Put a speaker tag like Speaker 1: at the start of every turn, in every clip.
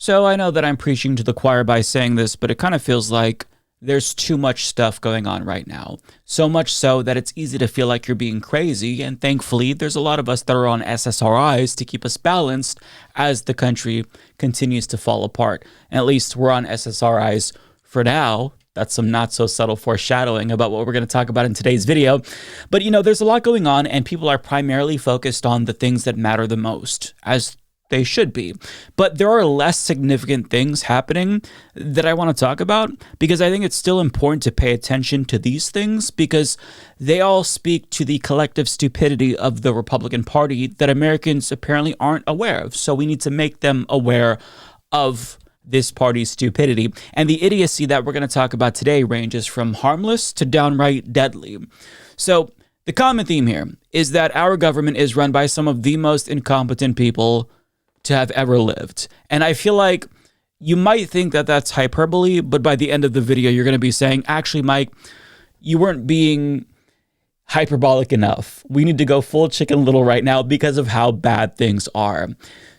Speaker 1: So I know that I'm preaching to the choir by saying this, but it kind of feels like there's too much stuff going on right now. So much so that it's easy to feel like you're being crazy. And thankfully, there's a lot of us that are on SSRIs to keep us balanced as the country continues to fall apart. And at least we're on SSRIs for now. That's some not so subtle foreshadowing about what we're going to talk about in today's video. But there's a lot going on, and people are primarily focused on the things that matter the most, as they should be. But there are less significant things happening that I want to talk about, because I think it's still important to pay attention to these things, because they all speak to the collective stupidity of the Republican Party that Americans apparently aren't aware of. So we need to make them aware of this party's stupidity. And the idiocy that we're going to talk about today ranges from harmless to downright deadly. So the common theme here is that our government is run by some of the most incompetent people to have ever lived. And I feel like you might think that that's hyperbole, but by the end of the video, you're going to be saying, actually, Mike, you weren't being hyperbolic enough. We need to go full Chicken Little right now because of how bad things are.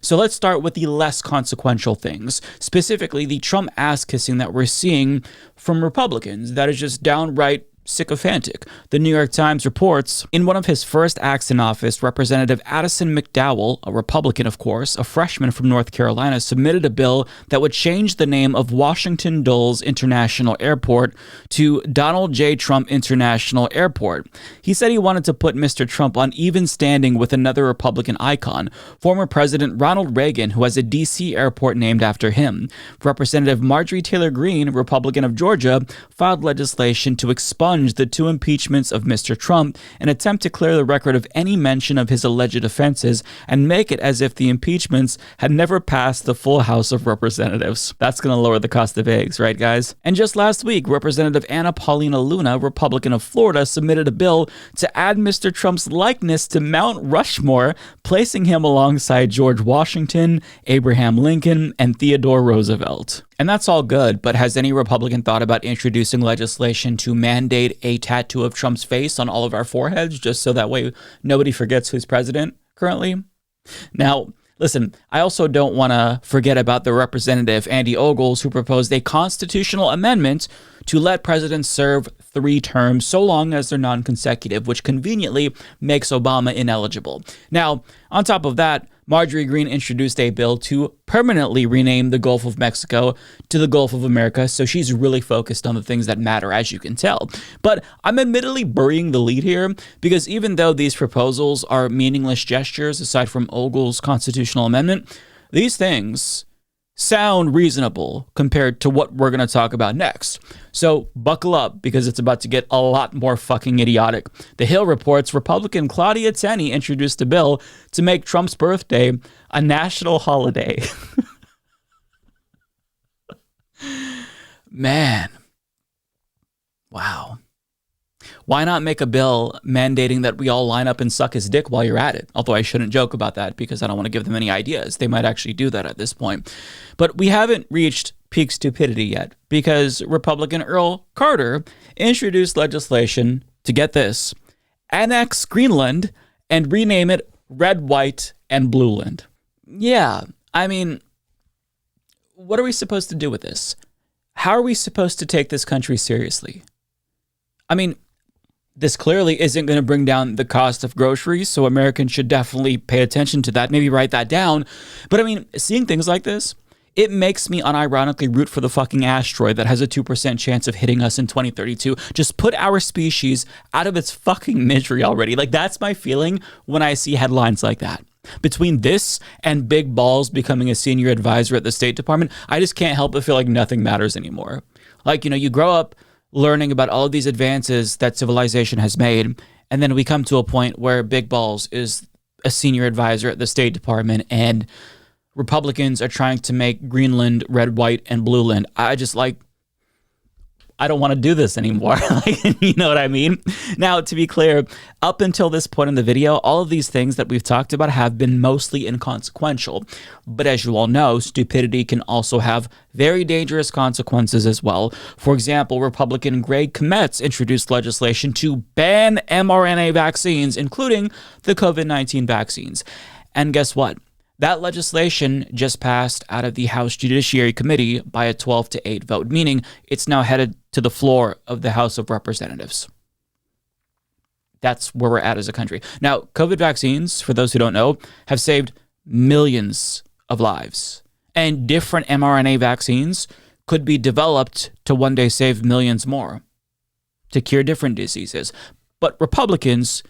Speaker 1: So let's start with the less consequential things, specifically the Trump ass kissing that we're seeing from Republicans. That is just downright sycophantic. The New York Times reports, in one of his first acts in office, Representative Addison McDowell, a Republican of course, a freshman from North Carolina, submitted a bill that would change the name of Washington Dulles International Airport to Donald J. Trump International Airport. He said he wanted to put Mr. Trump on even standing with another Republican icon, former President Ronald Reagan, who has a D.C. airport named after him. Representative Marjorie Taylor Greene, Republican of Georgia, filed legislation to expunge the two impeachments of Mr. Trump, an attempt to clear the record of any mention of his alleged offenses and make it as if the impeachments had never passed the full House of Representatives. That's going to lower the cost of eggs, right, guys? And just last week, Representative Anna Paulina Luna, Republican of Florida, submitted a bill to add Mr. Trump's likeness to Mount Rushmore, placing him alongside George Washington, Abraham Lincoln, and Theodore Roosevelt. And that's all good, but has any Republican thought about introducing legislation to mandate a tattoo of Trump's face on all of our foreheads, just so that way nobody forgets who's president currently? Now, listen, I also don't want to forget about the Representative Andy Ogles, who proposed a constitutional amendment to let presidents serve 3 terms so long as they're non-consecutive, which conveniently makes Obama ineligible. Now, on top of that, Marjorie Greene introduced a bill to permanently rename the Gulf of Mexico to the Gulf of America, so she's really focused on the things that matter, as you can tell. But I'm admittedly burying the lead here, because even though these proposals are meaningless gestures, aside from Ogle's constitutional amendment, these things sound reasonable compared to what we're going to talk about next. So buckle up, because it's about to get a lot more fucking idiotic. The Hill reports Republican Claudia Tenney introduced a bill to make Trump's birthday a national holiday. Man. Wow. Why not make a bill mandating that we all line up and suck his dick while you're at it? Although I shouldn't joke about that, because I don't want to give them any ideas. They might actually do that at this point. But we haven't reached peak stupidity yet, because Republican Earl Carter introduced legislation to, get this, annex Greenland and rename it Red, White, and Blueland. Yeah, I mean, what are we supposed to do with this? How are we supposed to take this country seriously? I mean, this clearly isn't going to bring down the cost of groceries, so Americans should definitely pay attention to that, maybe write that down. But I mean, seeing things like this, it makes me unironically root for the fucking asteroid that has a 2% chance of hitting us in 2032. Just put our species out of its fucking misery already. Like, that's my feeling when I see headlines like that. Between this and Big Balls becoming a senior advisor at the State Department, I just can't help but feel like nothing matters anymore. Like, you grow up learning about all of these advances that civilization has made, and then we come to a point where Big Balls is a senior advisor at the State Department, and Republicans are trying to make Greenland red, white, and blueland. I don't want to do this anymore. You know what I mean? Now, to be clear, up until this point in the video, all of these things that we've talked about have been mostly inconsequential. But as you all know, stupidity can also have very dangerous consequences as well. For example, Republican Greg Kometz introduced legislation to ban mRNA vaccines, including the COVID-19 vaccines. And guess what? That legislation just passed out of the House Judiciary Committee by a 12-8 vote, meaning it's now headed to the floor of the House of Representatives. That's where we're at as a country. Now, COVID vaccines, for those who don't know, have saved millions of lives. And different mRNA vaccines could be developed to one day save millions more to cure different diseases. But Republicans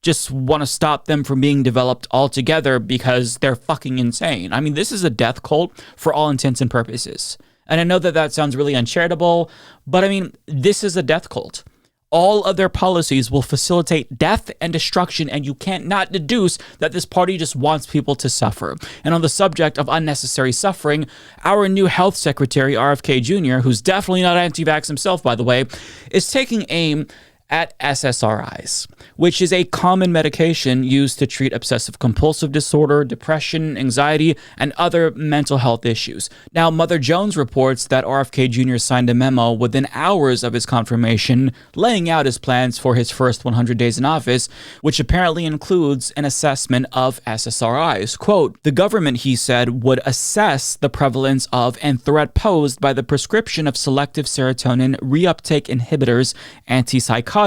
Speaker 1: just want to stop them from being developed altogether because they're fucking insane. I mean, this is a death cult for all intents and purposes. And I know that that sounds really uncharitable, but I mean, this is a death cult. All of their policies will facilitate death and destruction, and you can't not deduce that this party just wants people to suffer. And on the subject of unnecessary suffering, our new health secretary, RFK Jr., who's definitely not anti-vax himself, by the way, is taking aim at SSRIs, which is a common medication used to treat obsessive-compulsive disorder, depression, anxiety, and other mental health issues. Now, Mother Jones reports that RFK Jr. signed a memo within hours of his confirmation, laying out his plans for his first 100 days in office, which apparently includes an assessment of SSRIs. Quote, the government, he said, would assess the prevalence of and threat posed by the prescription of selective serotonin reuptake inhibitors, antipsychotics,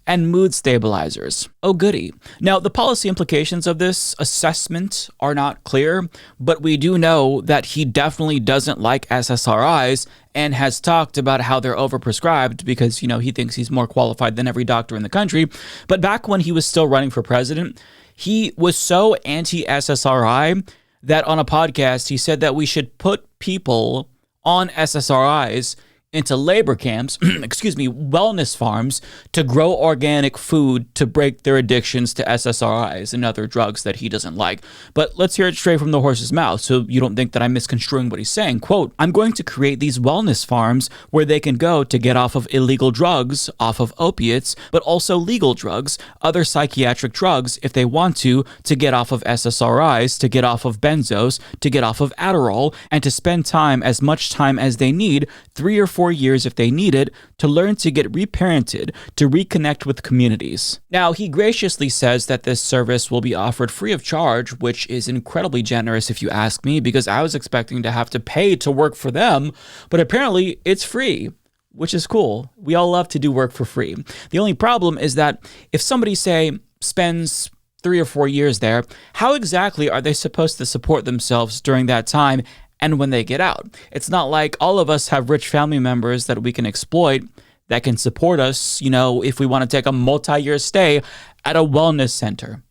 Speaker 1: and mood stabilizers. Oh, goody. Now, the policy implications of this assessment are not clear, but we do know that he definitely doesn't like SSRIs and has talked about how they're overprescribed because, he thinks he's more qualified than every doctor in the country. But back when he was still running for president, he was so anti-SSRI that on a podcast, he said that we should put people on SSRIs into labor camps, wellness farms to grow organic food to break their addictions to SSRIs and other drugs that he doesn't like. But let's hear it straight from the horse's mouth so you don't think that I'm misconstruing what he's saying. Quote, I'm going to create these wellness farms where they can go to get off of illegal drugs, off of opiates, but also legal drugs, other psychiatric drugs if they want to get off of SSRIs, to get off of benzos, to get off of Adderall, and to spend as much time as they need, 3 or 4 years if they need it, to learn to get reparented, to reconnect with communities. Now, he graciously says that this service will be offered free of charge, which is incredibly generous if you ask me, because I was expecting to have to pay to work for them, but apparently it's free, which is cool. We all love to do work for free. The only problem is that if somebody, say, spends 3 or 4 years there, how exactly are they supposed to support themselves during that time and when they get out? It's not like all of us have rich family members that we can exploit that can support us, if we want to take a multi-year stay at a wellness center.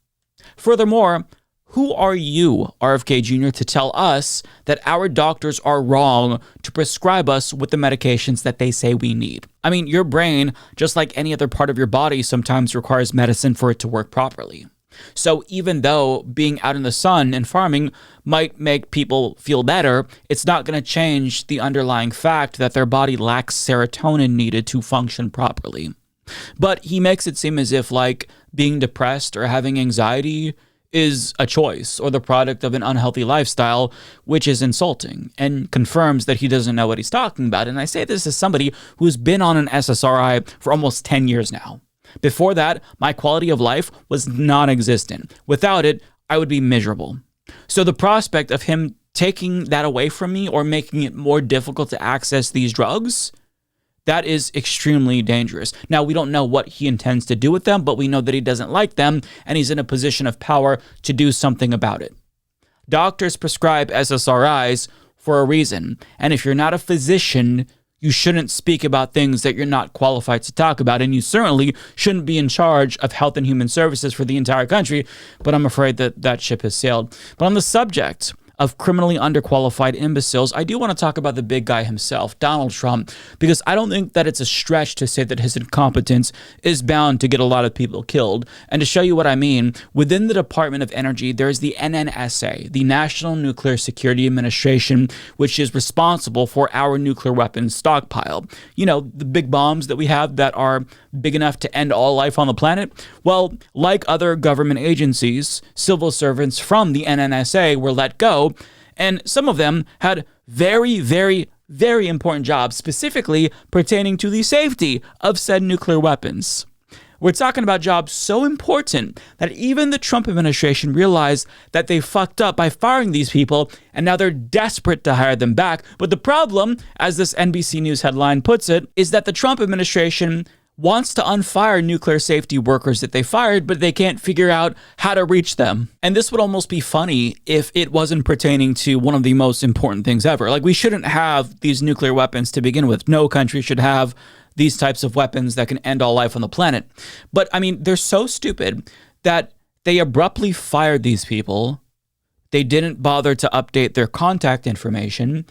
Speaker 1: Furthermore, who are you, RFK Jr., to tell us that our doctors are wrong to prescribe us with the medications that they say we need? I mean, your brain, just like any other part of your body, sometimes requires medicine for it to work properly. So even though being out in the sun and farming might make people feel better, it's not going to change the underlying fact that their body lacks serotonin needed to function properly. But he makes it seem as if being depressed or having anxiety is a choice or the product of an unhealthy lifestyle, which is insulting and confirms that he doesn't know what he's talking about. And I say this as somebody who's been on an SSRI for almost 10 years now. Before that, my quality of life was non-existent. Without it, I would be miserable. So the prospect of him taking that away from me or making it more difficult to access these drugs, that is extremely dangerous. Now, we don't know what he intends to do with them, but we know that he doesn't like them, and he's in a position of power to do something about it. Doctors prescribe SSRIs for a reason, and if you're not a physician, you shouldn't speak about things that you're not qualified to talk about, and you certainly shouldn't be in charge of health and human services for the entire country, but I'm afraid that that ship has sailed. But on the subject of criminally underqualified imbeciles, I do want to talk about the big guy himself, Donald Trump, because I don't think that it's a stretch to say that his incompetence is bound to get a lot of people killed. And to show you what I mean, within the Department of Energy, there's the NNSA, the National Nuclear Security Administration, which is responsible for our nuclear weapons stockpile. The big bombs that we have that are big enough to end all life on the planet. Well, like other government agencies, civil servants from the NNSA were let go, and some of them had very, very, very important jobs, specifically pertaining to the safety of said nuclear weapons. We're talking about jobs so important that even the Trump administration realized that they fucked up by firing these people, and now they're desperate to hire them back. But the problem, as this NBC News headline puts it, is that the Trump administration wants to unfire nuclear safety workers that they fired, but they can't figure out how to reach them. And this would almost be funny if it wasn't pertaining to one of the most important things ever. Like, we shouldn't have these nuclear weapons to begin with. No country should have these types of weapons that can end all life on the planet. But I mean, they're so stupid that they abruptly fired these people. They didn't bother to update their contact information.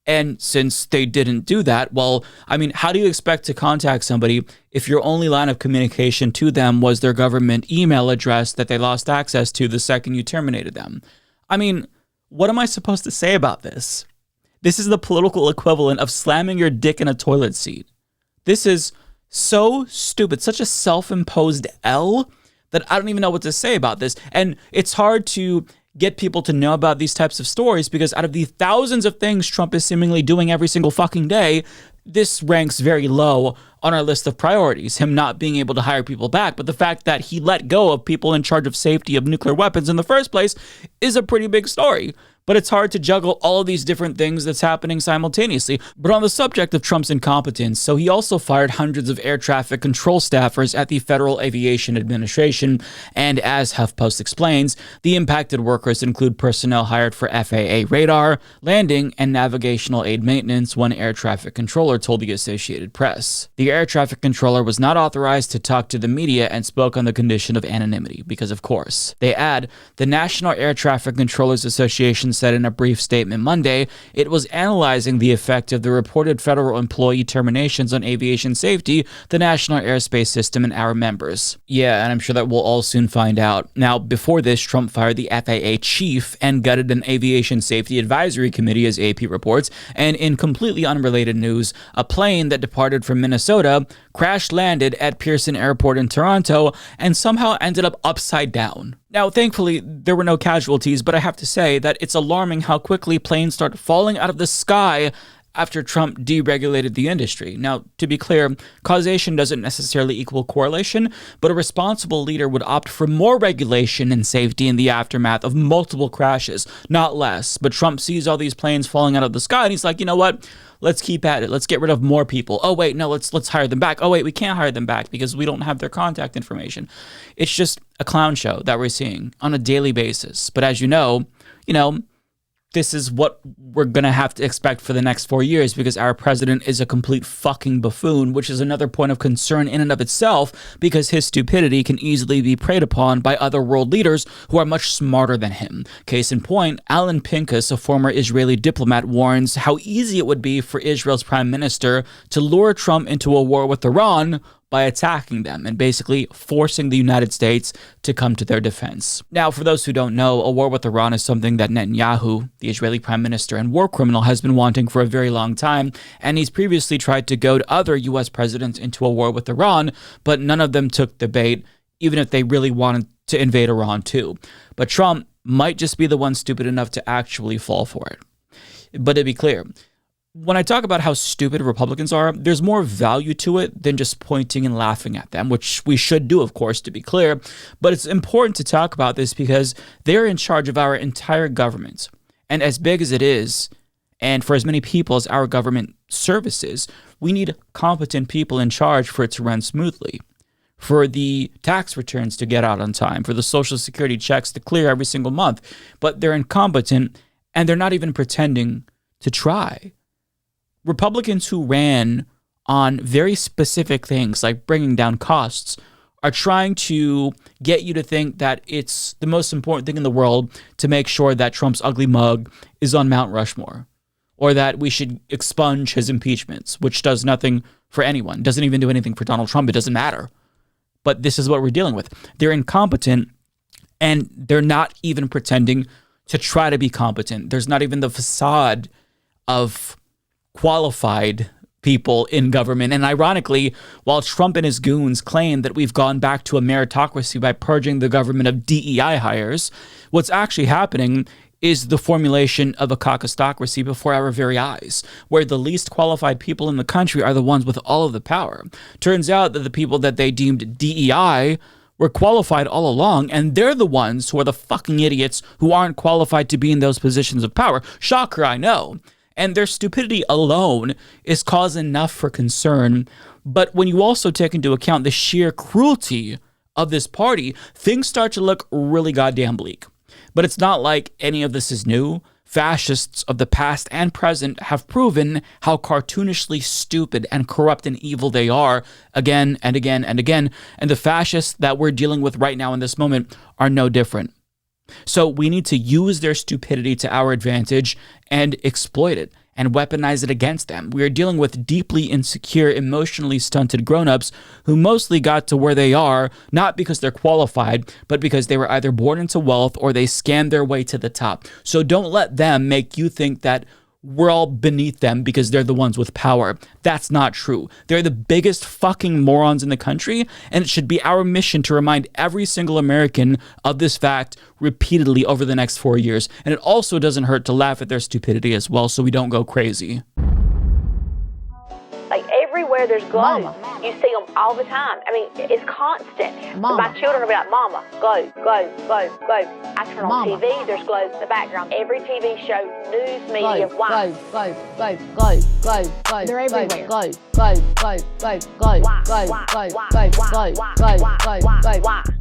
Speaker 1: And since they didn't do that, well, I mean, how do you expect to contact somebody if your only line of communication to them was their government email address that they lost access to the second you terminated them? I mean, what am I supposed to say about this? This is the political equivalent of slamming your dick in a toilet seat. This is so stupid, such a self-imposed L that I don't even know what to say about this. And it's hard to get people to know about these types of stories because out of the thousands of things Trump is seemingly doing every single fucking day, this ranks very low on our list of priorities, him not being able to hire people back. But the fact that he let go of people in charge of safety of nuclear weapons in the first place is a pretty big story. But it's hard to juggle all of these different things that's happening simultaneously. But on the subject of Trump's incompetence, so he also fired hundreds of air traffic control staffers at the Federal Aviation Administration. And as HuffPost explains, the impacted workers include personnel hired for FAA radar, landing, and navigational aid maintenance, one air traffic controller told the Associated Press. The air traffic controller was not authorized to talk to the media and spoke on the condition of anonymity, because of course. They add, the National Air Traffic Controllers Association said in a brief statement Monday, it was analyzing the effect of the reported federal employee terminations on aviation safety, the national airspace system, and our members. Yeah, and I'm sure that we'll all soon find out. Now, before this, Trump fired the FAA chief and gutted an aviation safety advisory committee, as AP reports. And in completely unrelated news, a plane that departed from Minnesota crash-landed at Pearson Airport in Toronto and somehow ended up upside down. Now, thankfully, there were no casualties, but I have to say that it's alarming how quickly planes start falling out of the sky after Trump deregulated the industry. Now, to be clear, causation doesn't necessarily equal correlation, but a responsible leader would opt for more regulation and safety in the aftermath of multiple crashes, not less. But Trump sees all these planes falling out of the sky, and he's like, you know what? Let's keep at it. Let's get rid of more people. Oh, wait, no, let's hire them back. Oh, wait, we can't hire them back because we don't have their contact information. It's just a clown show that we're seeing on a daily basis. But as you know, this is what we're going to have to expect for the next 4 years because our president is a complete fucking buffoon, which is another point of concern in and of itself because his stupidity can easily be preyed upon by other world leaders who are much smarter than him. Case in point, Alan Pincus, a former Israeli diplomat, warns how easy it would be for Israel's prime minister to lure Trump into a war with Iran by attacking them and basically forcing the United States to come to their defense. Now, for those who don't know, a war with Iran is something that Netanyahu, the Israeli prime minister and war criminal, has been wanting for a very long time, and he's previously tried to goad other U.S. presidents into a war with Iran, but none of them took the bait, even if they really wanted to invade Iran too. But Trump might just be the one stupid enough to actually fall for it. But to be clear, when I talk about how stupid Republicans are, there's more value to it than just pointing and laughing at them, which we should do, of course, to be clear. But it's important to talk about this because they're in charge of our entire government. And as big as it is, and for as many people as our government services, we need competent people in charge for it to run smoothly, for the tax returns to get out on time, for the Social Security checks to clear every single month. But they're incompetent, and they're not even pretending to try. Republicans who ran on very specific things like bringing down costs are trying to get you to think that it's the most important thing in the world to make sure that Trump's ugly mug is on Mount Rushmore, or that we should expunge his impeachments, which does nothing for anyone, doesn't even do anything for Donald Trump. It doesn't matter. But this is what we're dealing with. They're incompetent, and they're not even pretending to try to be competent. There's not even the facade of qualified people in government. And ironically, while Trump and his goons claim that we've gone back to a meritocracy by purging the government of DEI hires, what's actually happening is the formulation of a cockistocracy before our very eyes, where the least qualified people in the country are the ones with all of the power. Turns out that the people that they deemed DEI were qualified all along, and they're the ones who are the fucking idiots who aren't qualified to be in those positions of power. Shocker, I know. And their stupidity alone is cause enough for concern. But when you also take into account the sheer cruelty of this party, things start to look really goddamn bleak. But it's not like any of this is new. Fascists of the past and present have proven how cartoonishly stupid and corrupt and evil they are again and again and again. And the fascists that we're dealing with right now in this moment are no different. So we need to use their stupidity to our advantage and exploit it and weaponize it against them. We are dealing with deeply insecure, emotionally stunted grown-ups who mostly got to where they are, not because they're qualified, but because they were either born into wealth or they scammed their way to the top. So don't let them make you think that we're all beneath them because they're the ones with power. That's not true. They're the biggest fucking morons in the country, and it should be our mission to remind every single American of this fact repeatedly over the next 4 years. And it also doesn't hurt to laugh at their stupidity as well so we don't go crazy.
Speaker 2: Like everywhere there's glows. Mama. You see them all the time. I mean, it's constant. Mama. My children will be like, Mama, glow, glow, glow, glow. I turn on TV, there's glows in the background. Every TV show, news media, why? Glow, glow, glow, glow, glow, glow. They're everywhere. Glow, glow, glow, glow, glow, glow, glow, glow, glow, glow, glow, glow, glow, glow, glow.